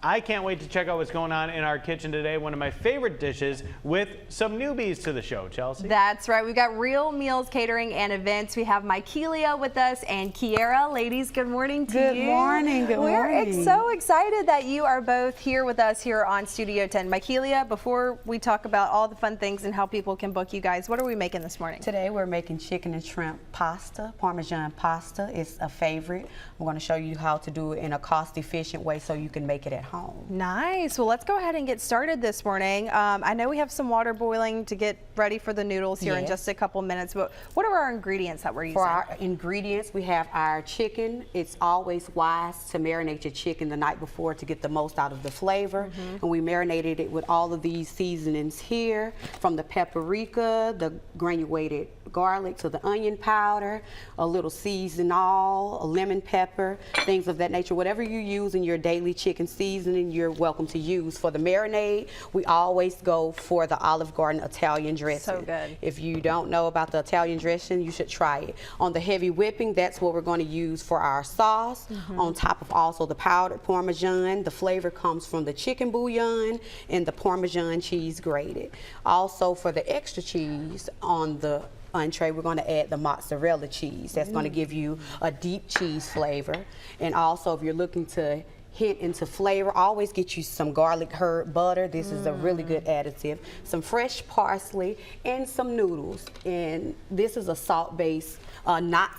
I can't wait to check out what's going on in our kitchen today. One of my favorite dishes with some newbies to the show, Chelsea. That's right. We've got Real Meals Catering and Events. We have Michaelia with us and Kiera. Ladies, good morning to you. Good morning. Good morning. We're so excited that you are both here with us here on Studio 10. Michaelia, before we talk about all the fun things and how people can book you guys, what are we making this morning? Today we're making chicken and shrimp pasta, Parmesan pasta. It's a favorite. I'm going to show you how to do it in a cost-efficient way so you can make it at home. Nice. Well, let's go ahead and get started this morning. I know we have some water boiling to get ready for the noodles here in just a couple minutes, but what are our ingredients that we're using? For our ingredients, we have our chicken. It's always wise to marinate your chicken the night before to get the most out of the flavor. And we marinated it with all of these seasonings here, from the paprika, the granulated garlic, to the onion powder, a little seasoned all, a lemon pepper, things of that nature. Whatever you use in your daily chicken seasoning, you're welcome to use. For the marinade, we always go for the Olive Garden Italian dressing. So good. If you don't know about the Italian dressing, you should try it. On the heavy whipping, that's what we're going to use for our sauce. On top of also the powdered Parmesan, the flavor comes from the chicken bouillon and the Parmesan cheese grated. Also, for the extra cheese on the entree, we're going to add the mozzarella cheese. That's going to give you a deep cheese flavor. And also, if you're looking to hint into flavor, always get you some garlic herb butter. This is a really good additive. Some fresh parsley and some noodles. And this is a salt-based, not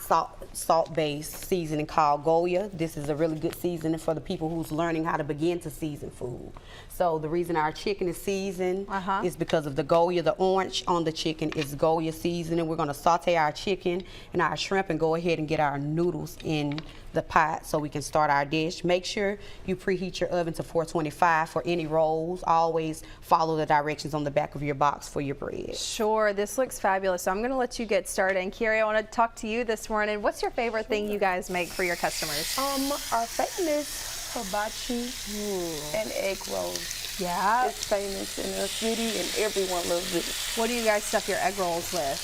salt-based seasoning called Goya. This is a really good seasoning for the people who's learning how to begin to season food. So the reason our chicken is seasoned is because of the Goya. The orange on the chicken is Goya seasoning. We're going to saute our chicken and our shrimp and go ahead and get our noodles in the pot so we can start our dish. Make sure you preheat your oven to 425 for any rolls. Always follow the directions on the back of your box for your bread. Sure, this looks fabulous. So I'm going to let you get started. And Carrie, I want to talk to you this morning. What's your favorite thing you guys make for your customers? Our famous hibachi and egg rolls. Yeah. It's famous in the city and everyone loves it. What do you guys stuff your egg rolls with?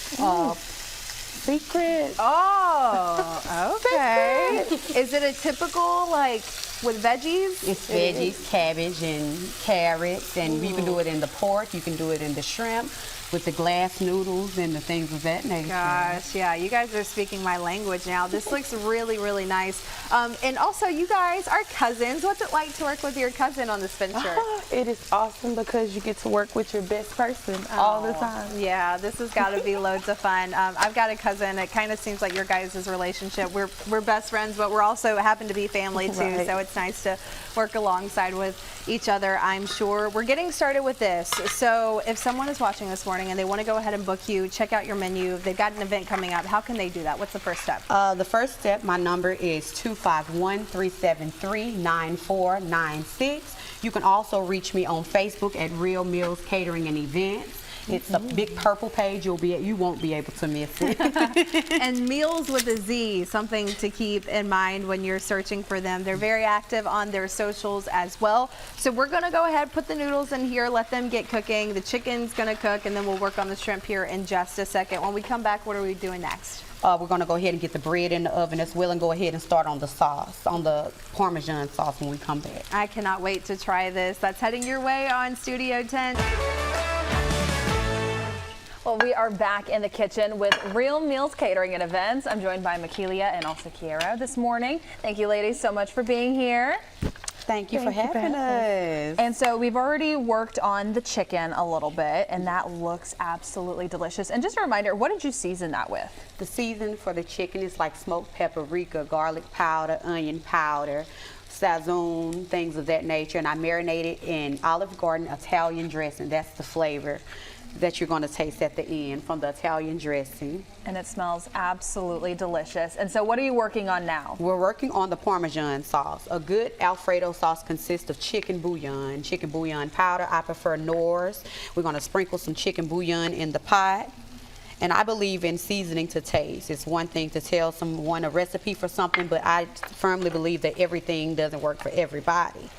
Secret. Oh, okay. Is it a typical, like, with veggies? It's veggies, cabbage, and carrots, and you can do it in the pork, you can do it in the shrimp, with the glass noodles and the things of that nature. Gosh, yeah, you guys are speaking my language now. This looks really, really nice. And also, you guys are cousins. What's it like to work with your cousin on this venture? It is awesome because you get to work with your best person all the time. Yeah, this has got to be loads of fun. I've got a cousin. It kind of seems like your guys' relationship. We're best friends, but we're also happen to be family too. Right. So it's nice to work alongside with each other, I'm sure. We're getting started with this. So if someone is watching this morning and they want to go ahead and book you, check out your menu, they've got an event coming up, how can they do that? What's the first step? The first step, my number is 251-373-9496. You can also reach me on Facebook at Real Meals Catering and Events. It's a big purple page. You won't be able to miss it. And Meals with a Z, something to keep in mind when you're searching for them. They're very active on their socials as well. So we're going to go ahead, put the noodles in here, let them get cooking. The chicken's going to cook, and then we'll work on the shrimp here in just a second. When we come back, what are we doing next? We're going to go ahead and get the bread in the oven as well and go ahead and start on the sauce, on the Parmesan sauce when we come back. I cannot wait to try this. That's heading your way on Studio 10. Well, we are back in the kitchen with Real Meals Catering and Events. I'm joined by Michaelia and also Kiera this morning. Thank you, ladies, so much for being here. Thank you for having us. And so we've already worked on the chicken a little bit, and that looks absolutely delicious. And just a reminder, what did you season that with? The season for the chicken is like smoked paprika, garlic powder, onion powder, sazon, things of that nature. And I marinated in Olive Garden Italian dressing. That's the flavor that you're going to taste at the end from the Italian dressing. And it smells absolutely delicious. And so what are you working on now? We're working on the Parmesan sauce. A good Alfredo sauce consists of chicken bouillon powder. I prefer Knorr's. We're going to sprinkle some chicken bouillon in the pot. And I believe in seasoning to taste. It's one thing to tell someone a recipe for something, but I firmly believe that everything doesn't work for everybody.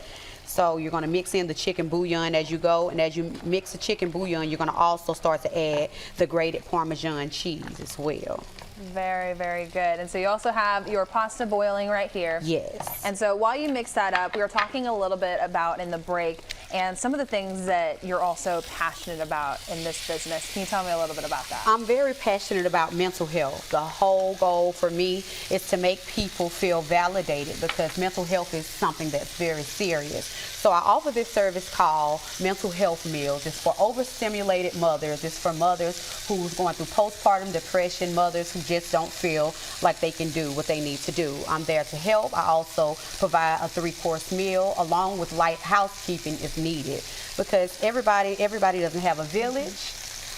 So you're going to mix in the chicken bouillon as you go, and as you mix the chicken bouillon, you're going to also start to add the grated Parmesan cheese as well. Very, very good. And so you also have your pasta boiling right here. Yes. And so while you mix that up, we were talking a little bit about in the break and some of the things that you're also passionate about in this business. Can you tell me a little bit about that? I'm very passionate about mental health. The whole goal for me is to make people feel validated because mental health is something that's very serious. So I offer this service called Mental Health Meals. It's for overstimulated mothers. It's for mothers who's going through postpartum depression, mothers who just don't feel like they can do what they need to do. I'm there to help. I also provide a 3-course meal along with light housekeeping if needed because everybody doesn't have a village.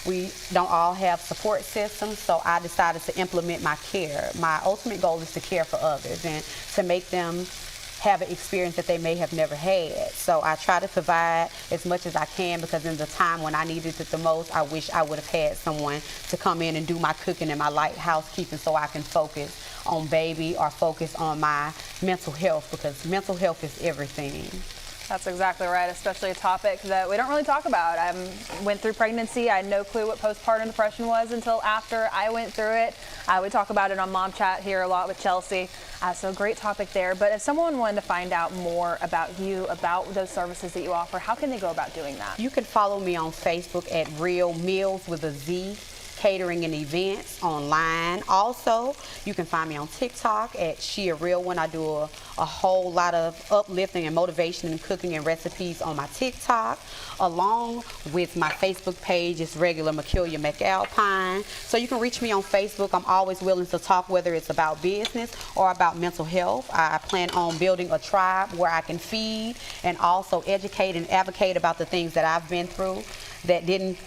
We don't all have support systems, so I decided to implement my care. My ultimate goal is to care for others and to make them have an experience that they may have never had. So I try to provide as much as I can because in the time when I needed it the most, I wish I would have had someone to come in and do my cooking and my light housekeeping so I can focus on baby or focus on my mental health because mental health is everything. That's exactly right, especially a topic that we don't really talk about. I went through pregnancy. I had no clue what postpartum depression was until after I went through it. We talk about it on Mom Chat here a lot with Chelsea. So great topic there. But if someone wanted to find out more about you, about those services that you offer, how can they go about doing that? You can follow me on Facebook at Real Meals with a Z. Catering and events online. Also, you can find me on TikTok at She a Real One. I do a whole lot of uplifting and motivation and cooking and recipes on my TikTok, along with my Facebook page. It's regular Makilia McAlpine. So you can reach me on Facebook. I'm always willing to talk, whether it's about business or about mental health. I plan on building a tribe where I can feed and also educate and advocate about the things that I've been through that didn't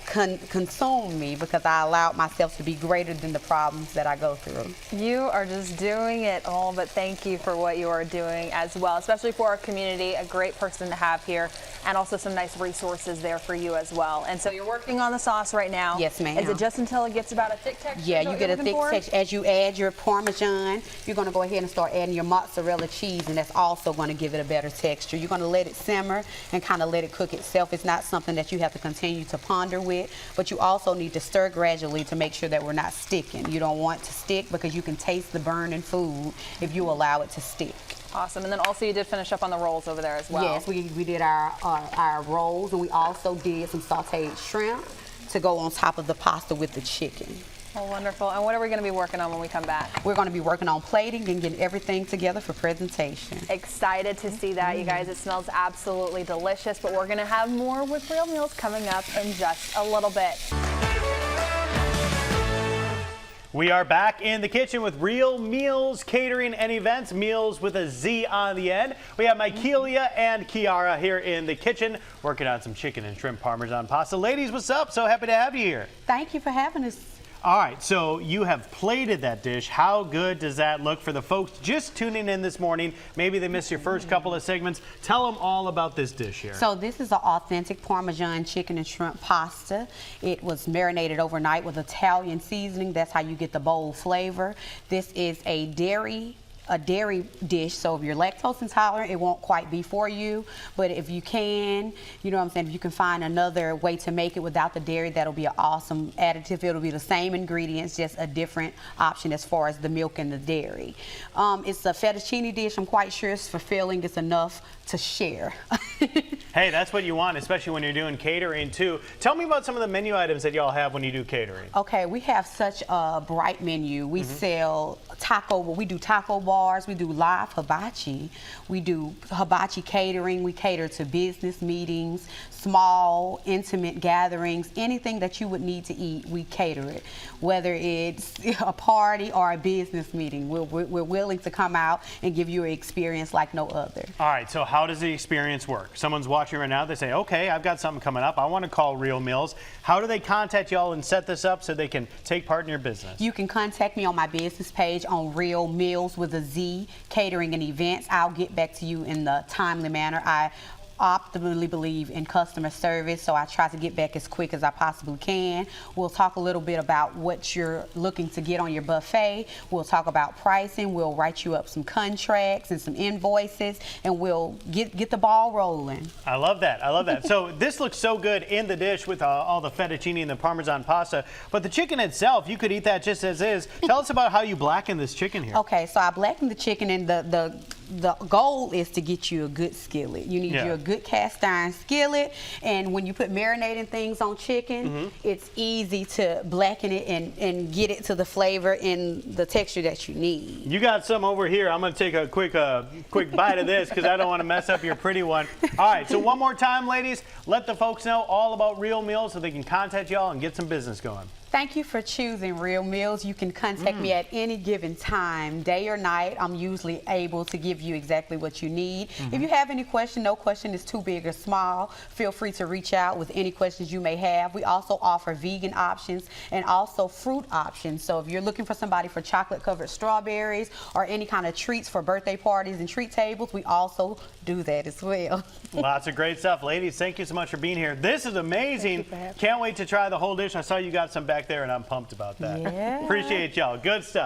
consume me because I allowed myself to be greater than the problems that I go through. You are just doing it all, but thank you for what you are doing as well, especially for our community. A great person to have here, and also some nice resources there for you as well. And so you're working on the sauce right now. Yes, ma'am. Is it just until it gets about a thick texture? Yeah, you get a thick texture. As you add your parmesan, you're going to go ahead and start adding your mozzarella cheese, and that's also going to give it a better texture. You're going to let it simmer and kind of let it cook itself. It's not something that you have to continue to ponder with, but you also need to stir gradually to make sure that we're not sticking. You don't want to stick because you can taste the burn in food if you allow it to stick. Awesome. And then also you did finish up on the rolls over there as well. Yes, we did our rolls, and we also did some sauteed shrimp to go on top of the pasta with the chicken. Oh, wonderful. And what are we going to be working on when we come back? We're going to be working on plating and getting everything together for presentation. Excited to see that, you guys. It smells absolutely delicious, but we're going to have more with Real Meals coming up in just a little bit. We are back in the kitchen with Real Meals Catering and Events, meals with a Z on the end. We have Makilia and Kiara here in the kitchen working on some chicken and shrimp parmesan pasta. Ladies, what's up? So happy to have you here. Thank you for having us. All right, so you have plated that dish. How good does that look for the folks just tuning in this morning? Maybe they missed your first couple of segments. Tell them all about this dish here. So this is an authentic Parmesan chicken and shrimp pasta. It was marinated overnight with Italian seasoning. That's how you get the bold flavor. This is a dairy dish, so if you're lactose intolerant, it won't quite be for you. But if you can, you know what I'm saying, if you can find another way to make it without the dairy, that'll be an awesome additive. It'll be the same ingredients, just a different option as far as the milk and the dairy. It's a fettuccine dish. I'm quite sure it's fulfilling. It's enough to share. Hey, that's what you want, especially when you're doing catering too. Tell me about some of the menu items that y'all have when you do catering. Okay, we have such a bright menu. We sell we do taco bars, we do live hibachi, we do hibachi catering, we cater to business meetings, small, intimate gatherings, anything that you would need to eat, we cater it. Whether it's a party or a business meeting, we're willing to come out and give you an experience like no other. All right, so how does the experience work? Someone's watching right now, they say, okay, I've got something coming up, I want to call Real Meals. How do they contact y'all and set this up so they can take part in your business? You can contact me on my business page on Real Meals with a Z, Catering and Events. I'll get back to you in the timely manner. I optimally believe in customer service, so I try to get back as quick as I possibly can. We'll talk a little bit about what you're looking to get on your buffet. We'll talk about pricing. We'll write you up some contracts and some invoices, and we'll get the ball rolling. I love that. I love that. So this looks so good in the dish with all the fettuccine and the Parmesan pasta, but the chicken itself, you could eat that just as is. Tell us about how you blacken this chicken here. Okay, so I blacken the chicken, and the goal is to get you a good skillet. You need you a good cast iron skillet, and when you put marinating things on chicken, it's easy to blacken it and get it to the flavor and the texture that you need. You got some over here. I'm going to take a quick bite of this because I don't want to mess up your pretty one. All right, so one more time, ladies, let the folks know all about Real Meals so they can contact y'all and get some business going. Thank you for choosing Real Meals. You can contact me at any given time, day or night. I'm usually able to give you exactly what you need. If you have any question, no question is too big or small, feel free to reach out with any questions you may have. We also offer vegan options and also fruit options. So if you're looking for somebody for chocolate-covered strawberries or any kind of treats for birthday parties and treat tables, we also do that as well. Lots of great stuff. Ladies, thank you so much for being here. This is amazing. Can't wait to try the whole dish. I saw you got some back there, and I'm pumped about that. Yeah. Appreciate y'all. Good stuff.